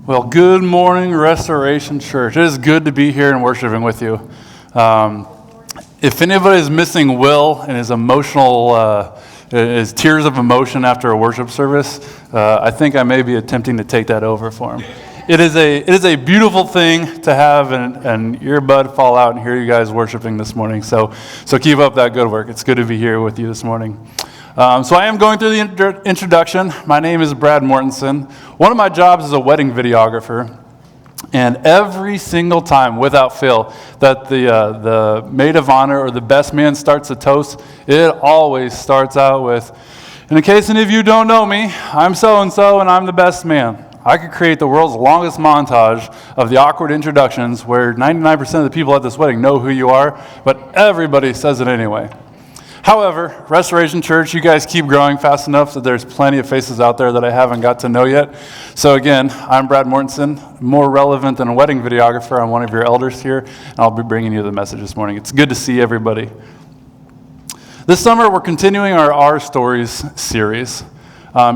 Well, good morning, Restoration Church. It is good to be here and worshiping with you. If anybody is missing Will and his his tears of emotion after a worship service, I think I may be attempting to take that over for him. It is a beautiful thing to have an earbud fall out and hear you guys worshiping this morning. So keep up that good work. It's good to be here with you this morning. So I am going through the introduction. My name is Brad Mortensen. One of my jobs is a wedding videographer. And every single time, without fail, that the maid of honor or the best man starts a toast, it always starts out with, in case any of you don't know me, I'm so-and-so and I'm the best man. I could create the world's longest montage of the awkward introductions where 99% of the people at this wedding know who you are, but everybody says it anyway. However, Restoration Church, you guys keep growing fast enough that there's plenty of faces out there that I haven't got to know yet. So again, I'm Brad Mortensen, more relevant than a wedding videographer. I'm one of your elders here, and I'll be bringing you the message this morning. It's good to see everybody. This summer, we're continuing our Stories series.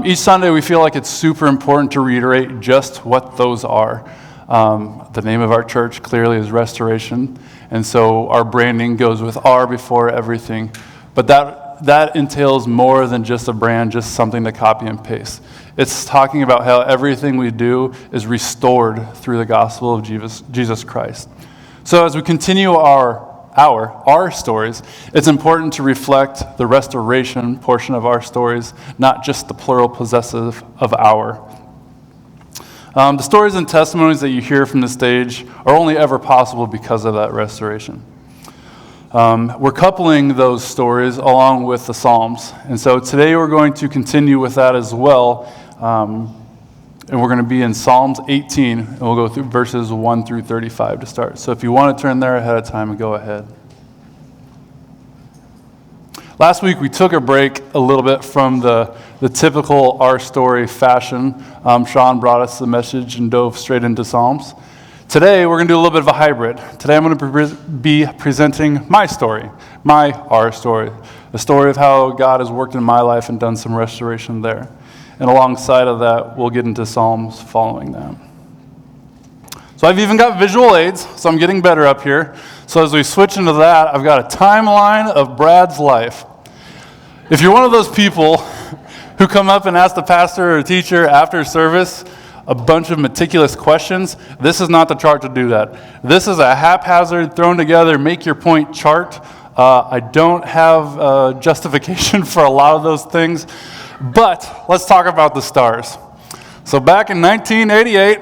Each Sunday, we feel like it's super important to reiterate just what those are. The name of our church clearly is Restoration, and so our branding goes with R before everything. But that entails more than just a brand, just something to copy and paste. It's talking about how everything we do is restored through the gospel of Jesus Christ. So as we continue our stories, it's important to reflect the restoration portion of our stories, not just the plural possessive of our. The stories and testimonies that you hear from the stage are only ever possible because of that restoration. We're coupling those stories along with the Psalms. And so today we're going to continue with that as well. And we're going to be in Psalms 18, and we'll go through verses 1 through 35 to start. So if you want to turn there ahead of time, go ahead. Last week we took a break a little bit from the typical Our Story fashion. Sean brought us the message and dove straight into Psalms. Today, we're going to do a little bit of a hybrid. Today, I'm going to be presenting my story, our story, the story of how God has worked in my life and done some restoration there. And alongside of that, we'll get into Psalms following that. So I've even got visual aids, so I'm getting better up here. So as we switch into that, I've got a timeline of Brad's life. If you're one of those people who come up and ask the pastor or teacher after service a bunch of meticulous questions, this is not the chart to do that. This is a haphazard, thrown together, make your point chart. I don't have justification for a lot of those things, but let's talk about the stars. So back in 1988,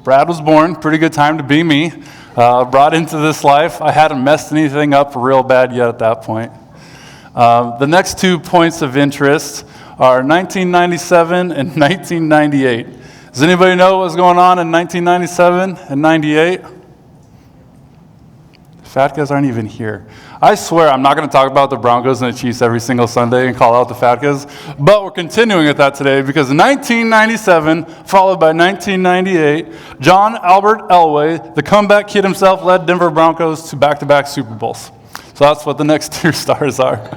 Brad was born, pretty good time to be me, brought into this life. I hadn't messed anything up real bad yet at that point. The next 2 points of interest are 1997 and 1998. Does anybody know what was going on in 1997 and 98? Fat guys aren't even here. I swear I'm not going to talk about the Broncos and the Chiefs every single Sunday and call out the fat guys, but we're continuing with that today because 1997, followed by 1998, John Albert Elway, the comeback kid himself, led Denver Broncos to back-to-back Super Bowls. So that's what the next 2 stars are.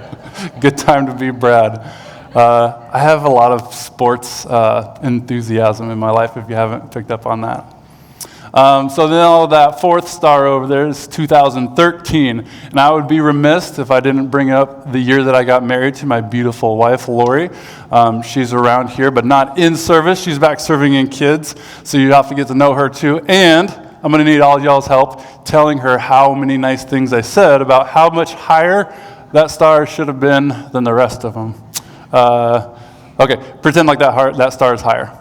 Good time to be Brad. I have a lot of sports enthusiasm in my life, if you haven't picked up on that. So then all that 4th star over there is 2013. And I would be remiss if I didn't bring up the year that I got married to my beautiful wife, Lori. She's around here, but not in service. She's back serving in kids, so you have to get to know her too. And I'm going to need all y'all's help telling her how many nice things I said about how much higher that star should have been than the rest of them. Okay, pretend like that star is higher.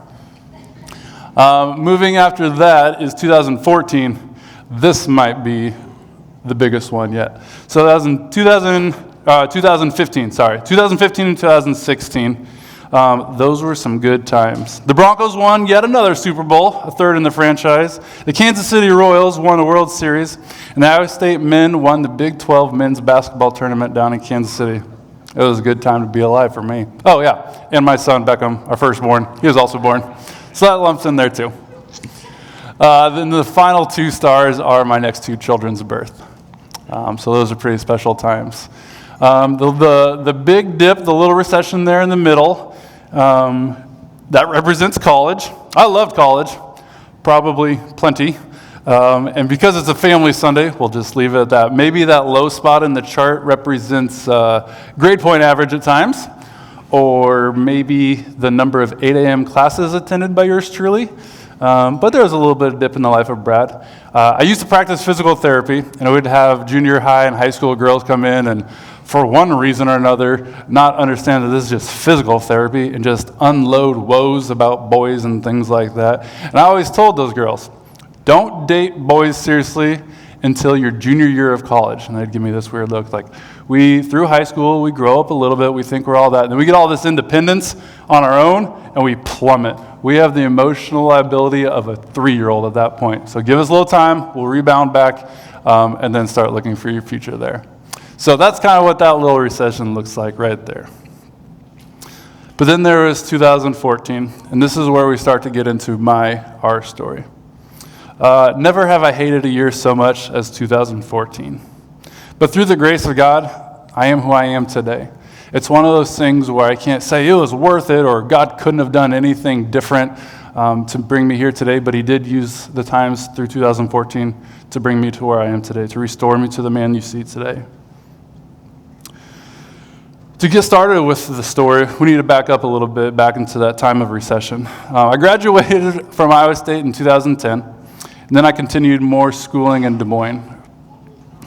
Moving after that is 2014. This might be the biggest one yet. So that was in 2015 and 2016. Those were some good times. The Broncos won yet another Super Bowl, a 3rd in the franchise. The Kansas City Royals won the World Series, and the Iowa State men won the Big 12 men's basketball tournament down in Kansas City. It was a good time to be alive for me. Oh, yeah, and my son, Beckham, our firstborn, he was also born. So that lumps in there, too. Then the final 2 stars are my next 2 children's birth. So those are pretty special times. The big dip, the little recession there in the middle, that represents college. I loved college. Probably plenty. And because it's a family Sunday, we'll just leave it at that. Maybe that low spot in the chart represents grade point average at times, or maybe the number of 8 a.m. classes attended by yours truly. But there was a little bit of dip in the life of Brad. I used to practice physical therapy, and I would have junior high and high school girls come in and, for one reason or another, not understand that this is just physical therapy and just unload woes about boys and things like that. And I always told those girls, don't date boys seriously until your junior year of college. And they'd give me this weird look like, through high school, we grow up a little bit, we think we're all that, and then we get all this independence on our own, and we plummet. We have the emotional liability of a 3-year-old at that point. So give us a little time, we'll rebound back, and then start looking for your future there. So that's kind of what that little recession looks like right there. But then there was 2014, and this is where we start to get into our story. Never have I hated a year so much as 2014. But through the grace of God, I am who I am today. It's one of those things where I can't say it was worth it or God couldn't have done anything different to bring me here today, but he did use the times through 2014 to bring me to where I am today, to restore me to the man you see today. To get started with the story, we need to back up a little bit, back into that time of recession. I graduated from Iowa State in 2010, and then I continued more schooling in Des Moines.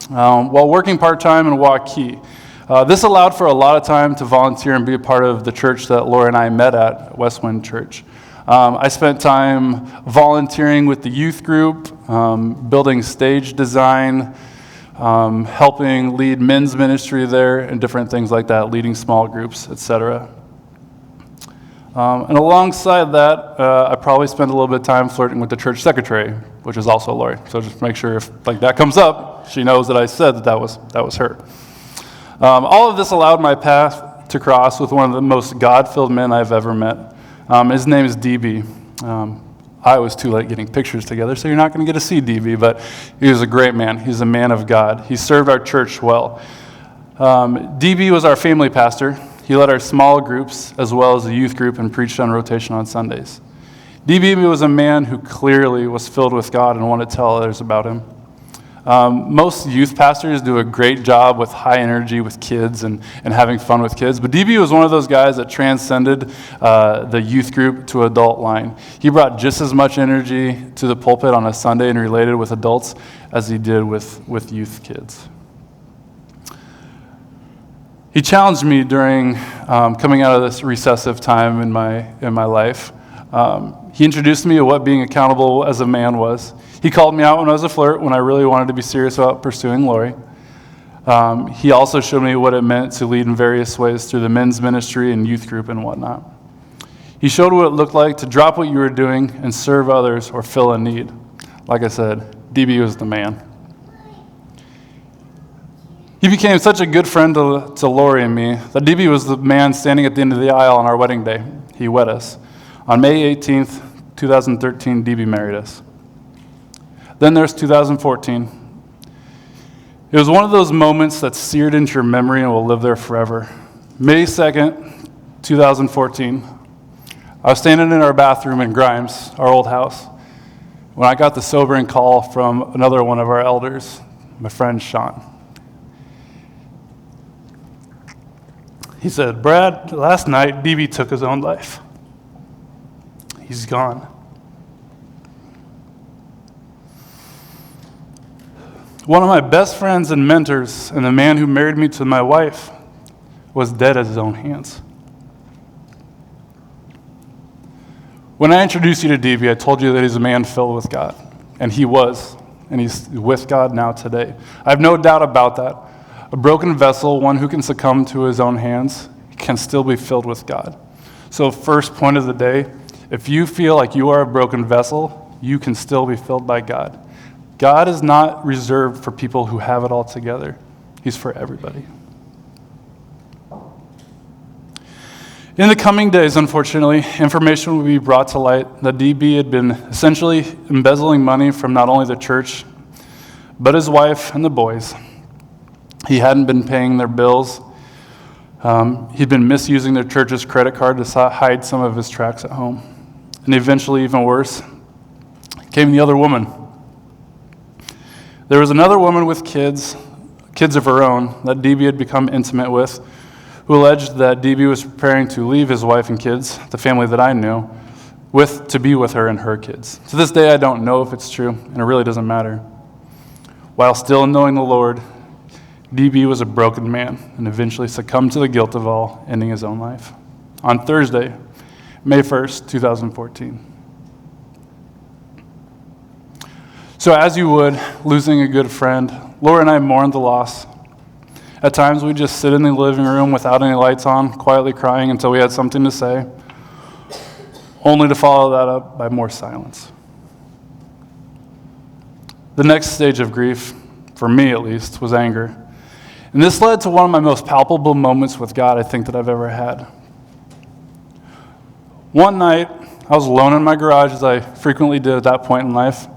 While working part-time in Waukee, this allowed for a lot of time to volunteer and be a part of the church that Laura and I met at, Westwind Church. I spent time volunteering with the youth group, building stage design, helping lead men's ministry there and different things like that, leading small groups, etc. And alongside that, I probably spent a little bit of time flirting with the church secretary, which is also Lori. So just make sure if that comes up, she knows that I said that was her. All of this allowed my path to cross with one of the most God-filled men I've ever met. His name is DB. I was too late getting pictures together, so you're not going to get to see DB, but he was a great man. He's a man of God. He served our church well. DB was our family pastor. He led our small groups as well as the youth group and preached on rotation on Sundays. DB was a man who clearly was filled with God and wanted to tell others about him. Most youth pastors do a great job with high energy with kids and having fun with kids, but DB was one of those guys that transcended the youth group to adult line. He brought just as much energy to the pulpit on a Sunday and related with adults as he did with youth kids. He challenged me during coming out of this recessive time in my life. He introduced me to what being accountable as a man was. He called me out when I was a flirt, when I really wanted to be serious about pursuing Lori. He also showed me what it meant to lead in various ways through the men's ministry and youth group and whatnot. He showed what it looked like to drop what you were doing and serve others or fill a need. Like I said, DB was the man. He became such a good friend to Lori and me that DB was the man standing at the end of the aisle on our wedding day. He wed us. On May 18th, 2013, DB married us. Then there's 2014. It was one of those moments that's seared into your memory and will live there forever. May 2nd, 2014, I was standing in our bathroom in Grimes, our old house, when I got the sobering call from another one of our elders, my friend Sean. He said, "Brad, last night DB took his own life. He's gone." One of my best friends and mentors, and the man who married me to my wife, was dead at his own hands. When I introduced you to DB, I told you that he's a man filled with God, and he was, and he's with God now today. I have no doubt about that. A broken vessel, one who can succumb to his own hands, can still be filled with God. So first point of the day, if you feel like you are a broken vessel, you can still be filled by God. God is not reserved for people who have it all together. He's for everybody. In the coming days, unfortunately, information will be brought to light that DB had been essentially embezzling money from not only the church, but his wife and the boys. He hadn't been paying their bills. He'd been misusing their church's credit card to hide some of his tracts at home. And eventually, even worse, came the other woman. There was another woman with kids of her own, that DB had become intimate with, who alleged that DB was preparing to leave his wife and kids, the family that I knew, to be with her and her kids. To this day, I don't know if it's true, and it really doesn't matter. While still knowing the Lord, DB was a broken man and eventually succumbed to the guilt of all, ending his own life on Thursday, May 1st, 2014. So as you would, losing a good friend, Laura and I mourned the loss. At times, we'd just sit in the living room without any lights on, quietly crying until we had something to say, only to follow that up by more silence. The next stage of grief, for me at least, was anger. And this led to one of my most palpable moments with God I think that I've ever had. One night, I was alone in my garage, as I frequently did at that point in life.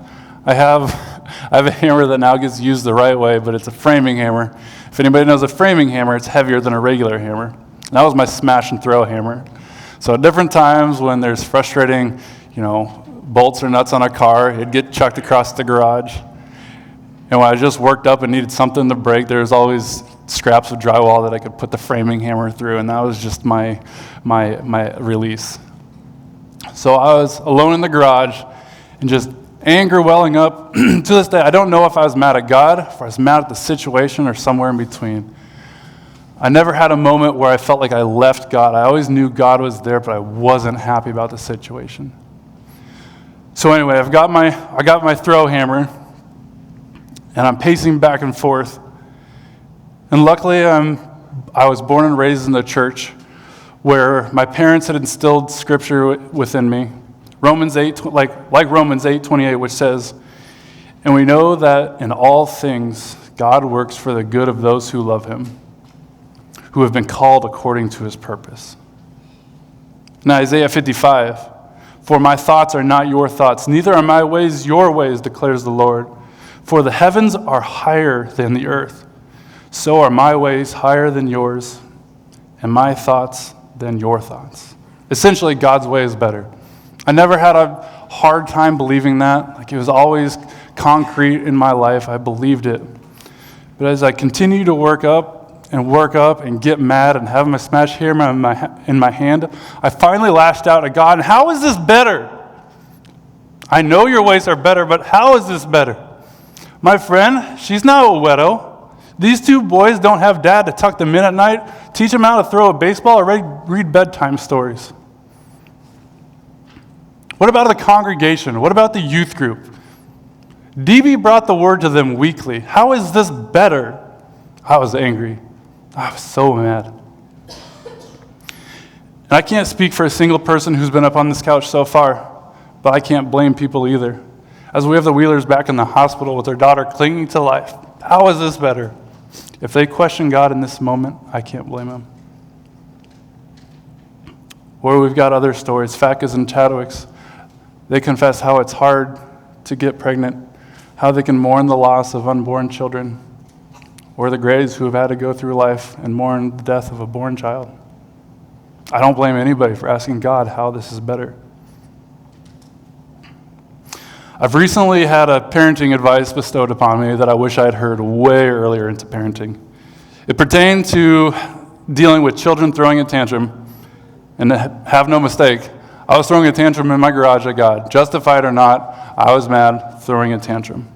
I have a hammer that now gets used the right way, but it's a framing hammer. If anybody knows a framing hammer, it's heavier than a regular hammer. And that was my smash and throw hammer. So at different times when there's frustrating, bolts or nuts on a car, it'd get chucked across the garage. And when I just worked up and needed something to break, there was always scraps of drywall that I could put the framing hammer through, and that was just my release. So I was alone in the garage, and just anger welling up. To this day, I don't know if I was mad at God, if I was mad at the situation, or somewhere in between. I never had a moment where I felt like I left God. I always knew God was there, but I wasn't happy about the situation. So anyway, I got my throw hammer, and I'm pacing back and forth. And luckily, I was born and raised in the church where my parents had instilled Scripture within me. Romans 8, like Romans 8:28, which says, "And we know that in all things God works for the good of those who love him, who have been called according to his purpose." Now Isaiah 55, "For my thoughts are not your thoughts, neither are my ways your ways, declares the Lord. For the heavens are higher than the earth, so are my ways higher than yours, and my thoughts than your thoughts." Essentially, God's way is better. I never had a hard time believing that. Like, it was always concrete in my life. I believed it. But as I continue to work up and get mad and have my smash hammer in my hand, I finally lashed out at God. How is this better? I know your ways are better, but how is this better? My friend, she's not a widow. These two boys don't have dad to tuck them in at night, teach them how to throw a baseball, or read bedtime stories. What about the congregation? What about the youth group? DB brought the word to them weekly. How is this better? I was angry. I was so mad. And I can't speak for a single person who's been up on this couch so far, but I can't blame people either. As we have the Wheelers back in the hospital with their daughter clinging to life, how is this better? If they question God in this moment, I can't blame them. Or we've got other stories, Facas and Chadwicks. They confess how it's hard to get pregnant, how they can mourn the loss of unborn children, or the Grays who have had to go through life and mourn the death of a born child. I don't blame anybody for asking God how this is better. I've recently had a parenting advice bestowed upon me that I wish I had heard way earlier into parenting. It pertained to dealing with children throwing a tantrum, and have no mistake, I was throwing a tantrum in my garage at God. Justified or not, I was mad, throwing a tantrum.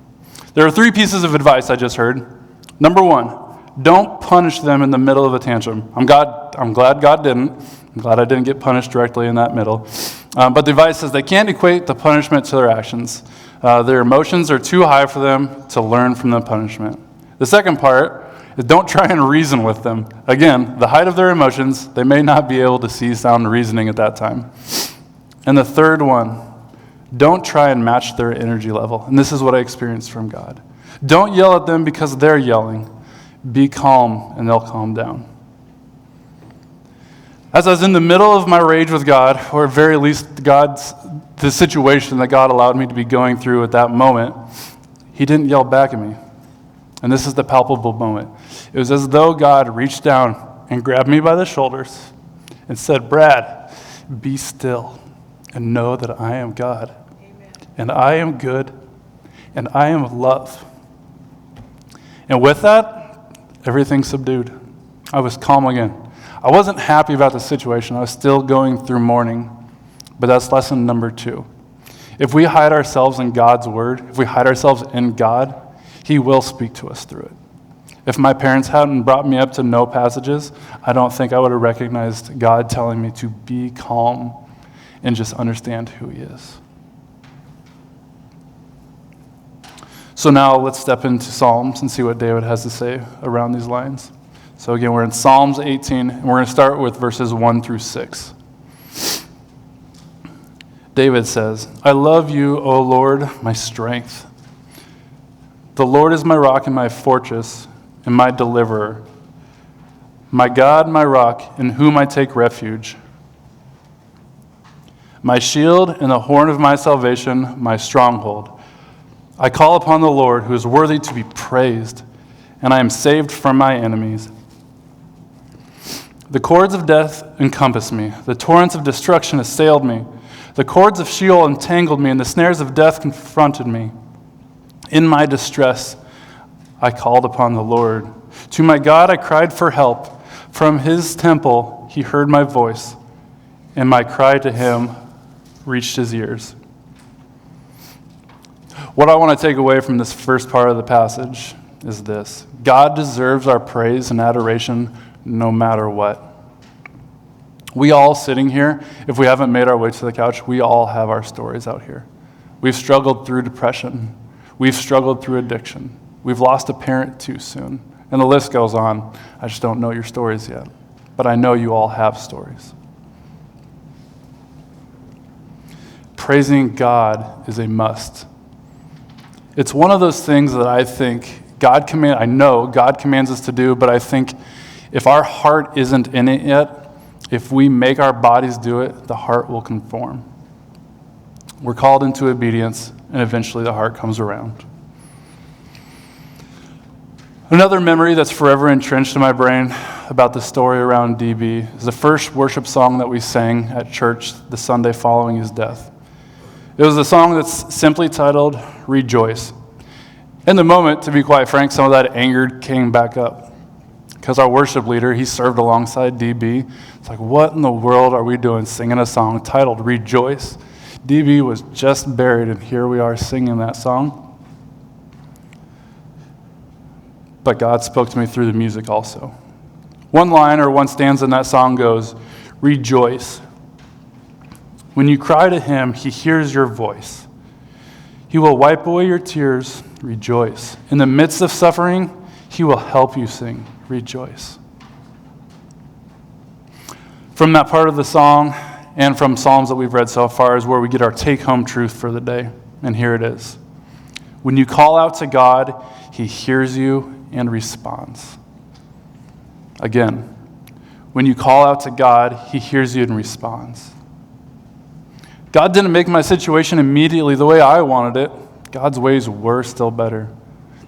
There are 3 pieces of advice I just heard. Number 1, don't punish them in the middle of a tantrum. I'm glad God didn't. I'm glad I didn't get punished directly in that middle. But the advice says they can't equate the punishment to their actions. Their emotions are too high for them to learn from the punishment. The second part is don't try and reason with them. Again, the height of their emotions, they may not be able to see sound reasoning at that time. And the third one, don't try and match their energy level. And this is what I experienced from God. Don't yell at them because they're yelling. Be calm, and they'll calm down. As I was in the middle of my rage with God, or at very least the situation that God allowed me to be going through at that moment, he didn't yell back at me. And this is the palpable moment. It was as though God reached down and grabbed me by the shoulders and said, "Brad, be still and know that I am God. Amen. and I am good, and I am love. And with that, everything subdued. I was calm again. I wasn't happy about the situation. I was still going through mourning. But that's lesson number 2. If we hide ourselves in God's word, if we hide ourselves in God, he will speak to us through it. If my parents hadn't brought me up to know passages, I don't think I would have recognized God telling me to be calm and just understand who he is. So now let's step into Psalms and see what David has to say around these lines. So again, we're in Psalms 18, and we're going to start with verses 1 through 6. David says, I love you, O Lord, my strength. The Lord is my rock and my fortress and my deliverer. My God, my rock, in whom I take refuge. My shield and the horn of my salvation, my stronghold. I call upon the Lord, who is worthy to be praised, and I am saved from my enemies. The cords of death encompassed me. The torrents of destruction assailed me. The cords of Sheol entangled me, and the snares of death confronted me. In my distress, I called upon the Lord. To my God, I cried for help. From his temple, he heard my voice, and my cry to him reached his ears. What I want to take away from this first part of the passage is this. God deserves our praise and adoration no matter what. We all sitting here, if we haven't made our way to the couch, we all have our stories out here. We've struggled through depression. We've struggled through addiction. We've lost a parent too soon. And the list goes on. I just don't know your stories yet. But I know you all have stories. Praising God is a must. It's one of those things that I know God commands us to do, but I think if our heart isn't in it yet, if we make our bodies do it, the heart will conform. We're called into obedience, and eventually the heart comes around. Another memory that's forever entrenched in my brain about the story around DB is the first worship song that we sang at church the Sunday following his death. It was a song that's simply titled Rejoice. In the moment, to be quite frank, some of that anger came back up. Because our worship leader, he served alongside DB. It's like, what in the world are we doing singing a song titled Rejoice? DB was just buried, and here we are singing that song. But God spoke to me through the music also. One line or one stanza in that song goes, Rejoice. When you cry to him, he hears your voice. He will wipe away your tears. Rejoice. In the midst of suffering, he will help you sing. Rejoice. From that part of the song and from Psalms that we've read so far is where we get our take-home truth for the day. And here it is. When you call out to God, he hears you and responds. Again, when you call out to God, he hears you and responds. God didn't make my situation immediately the way I wanted it. God's ways were still better.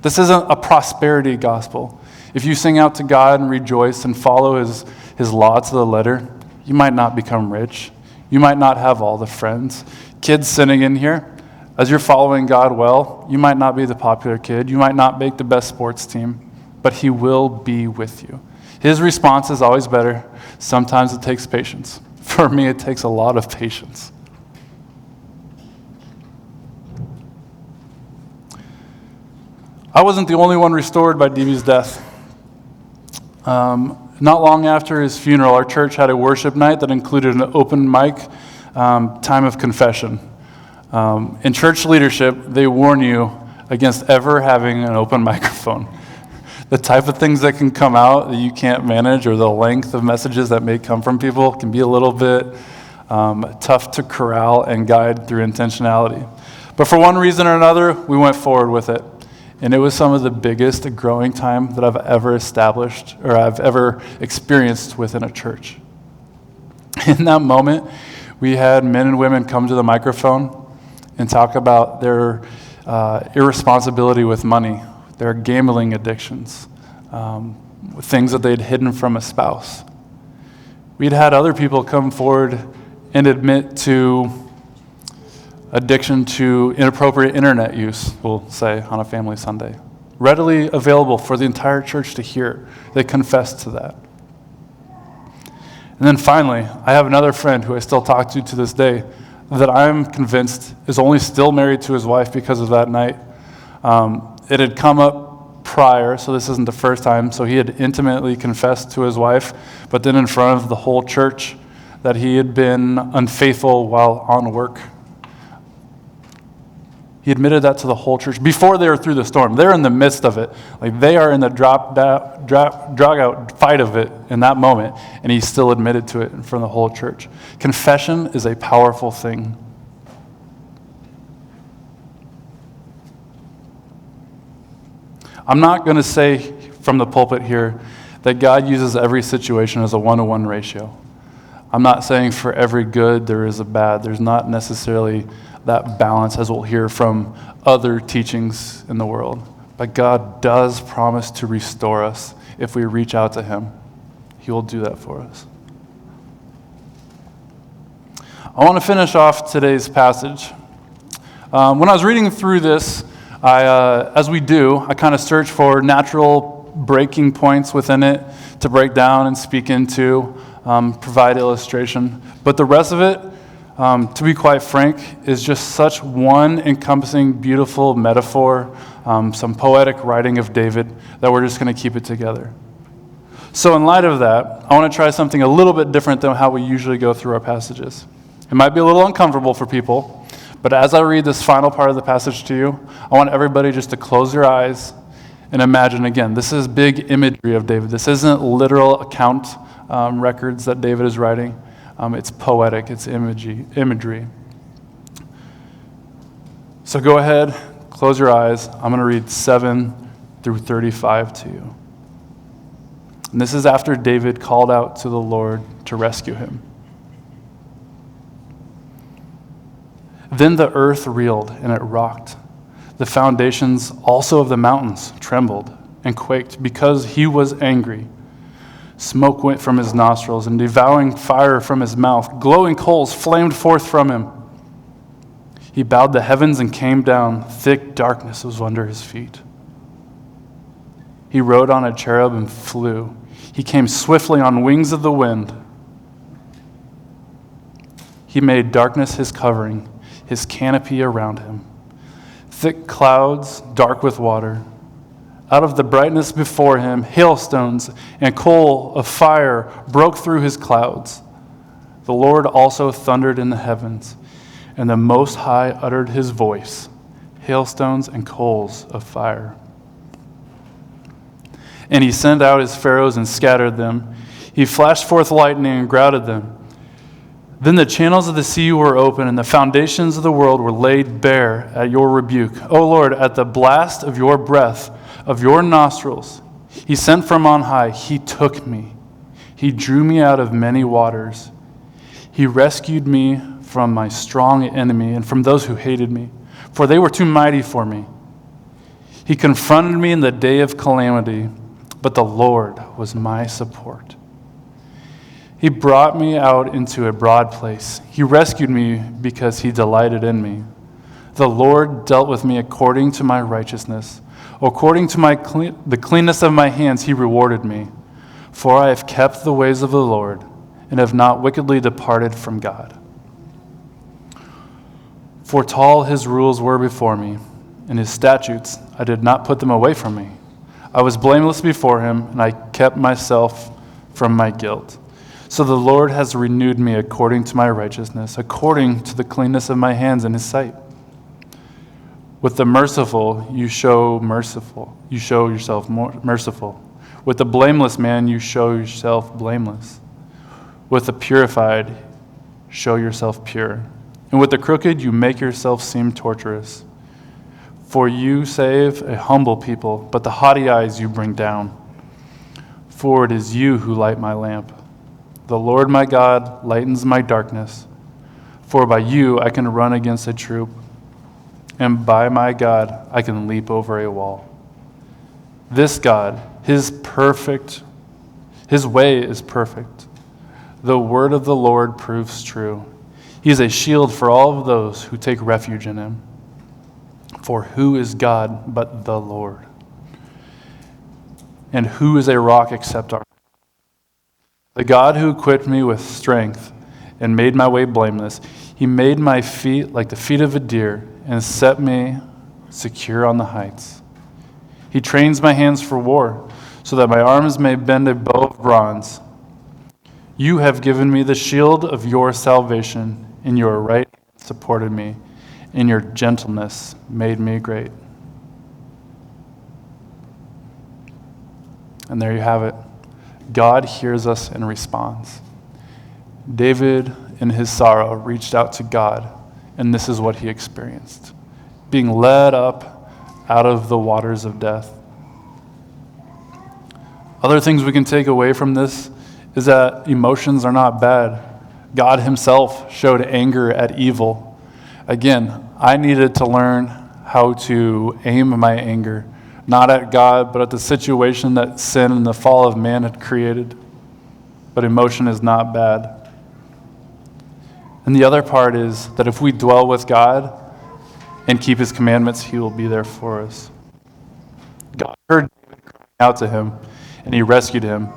This isn't a prosperity gospel. If you sing out to God and rejoice and follow his law to the letter, you might not become rich. You might not have all the friends. Kids sitting in here, as you're following God well, you might not be the popular kid. You might not make the best sports team, but he will be with you. His response is always better. Sometimes it takes patience. For me, it takes a lot of patience. I wasn't the only one restored by DB's death. Not long after his funeral, our church had a worship night that included an open mic time of confession. In church leadership, they warn you against ever having an open microphone. The type of things that can come out that you can't manage, or the length of messages that may come from people, can be a little bit tough to corral and guide through intentionality. But for one reason or another, we went forward with it. And it was some of the biggest growing time that I've ever established or I've ever experienced within a church. In that moment, we had men and women come to the microphone and talk about their irresponsibility with money, their gambling addictions, things that they'd hidden from a spouse. We'd had other people come forward and admit to addiction to inappropriate internet use, we'll say, on a family Sunday. Readily available for the entire church to hear. They confess to that. And then finally, I have another friend who I still talk to this day that I'm convinced is only still married to his wife because of that night. It had come up prior, so this isn't the first time, so he had intimately confessed to his wife, but then in front of the whole church, that he had been unfaithful while on work. He admitted that to the whole church before they were through the storm. They're in the midst of it. Like they are in the drag out fight of it in that moment, and he still admitted to it in front of the whole church. Confession is a powerful thing. I'm not going to say from the pulpit here that God uses every situation as a 1-to-1 ratio. I'm not saying for every good there is a bad. There's not necessarily that balance as we'll hear from other teachings in the world. But God does promise to restore us if we reach out to him. He will do that for us. I want to finish off today's passage. When I was reading through this, as we do, I kind of search for natural breaking points within it to break down and speak into, provide illustration. But the rest of it, to be quite frank, is just such one encompassing, beautiful metaphor, some poetic writing of David, that we're just going to keep it together. So in light of that, I want to try something a little bit different than how we usually go through our passages. It might be a little uncomfortable for people, but as I read this final part of the passage to you, I want everybody just to close your eyes and imagine again. This is big imagery of David. This isn't literal account records that David is writing. It's poetic, it's imagery. So go ahead, close your eyes. I'm going to read 7 through 35 to you. And this is after David called out to the Lord to rescue him. Then the earth reeled and it rocked. The foundations also of the mountains trembled and quaked because he was angry. Smoke went from his nostrils and devouring fire from his mouth. Glowing coals flamed forth from him. He bowed the heavens and came down. Thick darkness was under his feet. He rode on a cherub and flew. He came swiftly on wings of the wind. He made darkness his covering, his canopy around him. Thick clouds, dark with water. Out of the brightness before him, hailstones and coal of fire broke through his clouds. The Lord also thundered in the heavens, and the Most High uttered his voice, hailstones and coals of fire. And he sent out his pharaohs and scattered them. He flashed forth lightning and grouted them. Then the channels of the sea were open, and the foundations of the world were laid bare at your rebuke. O Lord, at the blast of your breath, of your nostrils, he sent from on high. He took me. He drew me out of many waters. He rescued me from my strong enemy and from those who hated me, for they were too mighty for me. He confronted me in the day of calamity, but the Lord was my support. He brought me out into a broad place. He rescued me because he delighted in me. The Lord dealt with me according to my righteousness. According to the cleanness of my hands, he rewarded me. For I have kept the ways of the Lord and have not wickedly departed from God. For tall his rules were before me, and his statutes, I did not put them away from me. I was blameless before him, and I kept myself from my guilt. So the Lord has renewed me according to my righteousness, according to the cleanness of my hands in his sight. With the merciful, you show yourself merciful. With the blameless man, you show yourself blameless. With the purified, show yourself pure. And with the crooked, you make yourself seem torturous. For you save a humble people, but the haughty eyes you bring down. For it is you who light my lamp. The Lord my God lightens my darkness. For by you I can run against a troop, and by my God I can leap over a wall. This God, his way is perfect. The word of the Lord proves true. He is a shield for all of those who take refuge in him. For who is God but the Lord? And who is a rock except our God? The God who equipped me with strength and made my way blameless. He made my feet like the feet of a deer and set me secure on the heights. He trains my hands for war so that my arms may bend a bow of bronze. You have given me the shield of your salvation. In your right hand supported me. In your gentleness made me great. And there you have it. God hears us and responds. David, in his sorrow, reached out to God, and this is what he experienced: being led up out of the waters of death. Other things we can take away from this is that emotions are not bad. God himself showed anger at evil. Again, I needed to learn how to aim my anger, not at God, but at the situation that sin and the fall of man had created. But emotion is not bad. And the other part is that if we dwell with God and keep his commandments, he will be there for us. God heard David crying out to him, and he rescued him.